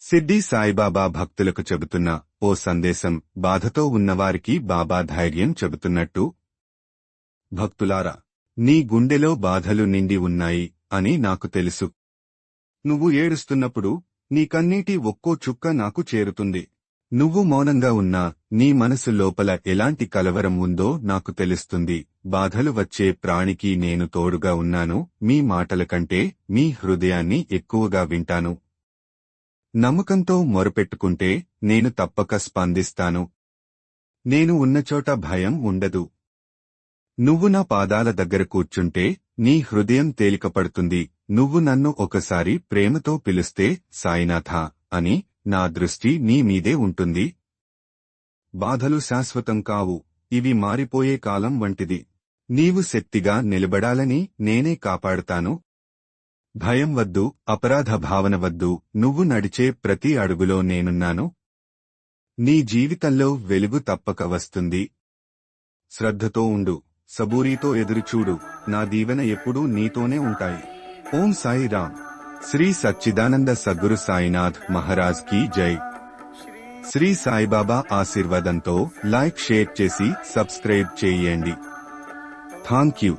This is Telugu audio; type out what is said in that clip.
సిడ్డి సాయిబాబా భక్తులకు చెబుతున్న ఓ సందేశం. బాధతో ఉన్నవారికి బాబా ధైర్యం చెబుతున్నట్టు. భక్తులారా, నీ గుండెలో బాధలు నిండి ఉన్నాయి అని నాకు తెలుసు. నువ్వు ఏడుస్తున్నప్పుడు నీ కన్నీటి ఒక్కో చుక్క నాకు చేరుతుంది. నువ్వు మౌనంగా ఉన్నా నీ మనసు లోపల ఎలాంటి కలవరం ఉందో నాకు తెలుస్తుంది. బాధలు వచ్చే ప్రాణికి నేను తోడుగా ఉన్నాను. మీ మాటల కంటే మీ హృదయాన్ని ఎక్కువగా వింటాను. నమ్మకంతో మొరపెట్టుకుంటే నేను తప్పక స్పందిస్తాను. నేను ఉన్నచోట భయం ఉండదు. నువ్వు నా పాదాల దగ్గర కూర్చుంటే నీ హృదయం తేలికపడుతుంది. నువ్వు నన్ను ఒకసారి ప్రేమతో పిలిస్తే సాయినాథా అని నా దృష్టి నీ మీదే ఉంటుంది. బాధలు శాశ్వతం కావు. ఇవి మారిపోయే కాలం వంటిది. నీవు శక్తిగా నిలబడాలని నేనే కాపాడుతాను. భయం వద్దు, అపరాధ భావన వద్దు. నువ్వు నడిచే ప్రతి అడుగులో నేనున్నాను. నీ జీవితంలో వెలుగు తప్పక వస్తుంది. శ్రద్ధతో ఉండు, సబూరీతో ఎదురుచూడు. నా దీవెన ఎప్పుడూ నీతోనే ఉంటాయి. ఓం సాయి రామ్. శ్రీ సచ్చిదానంద సద్గురు సాయినాథ్ మహారాజ్ కీ జై. శ్రీ సాయిబాబా ఆశీర్వాదంతో లైక్, షేర్ చేసి సబ్స్క్రైబ్ చేయండి. థాంక్యూ.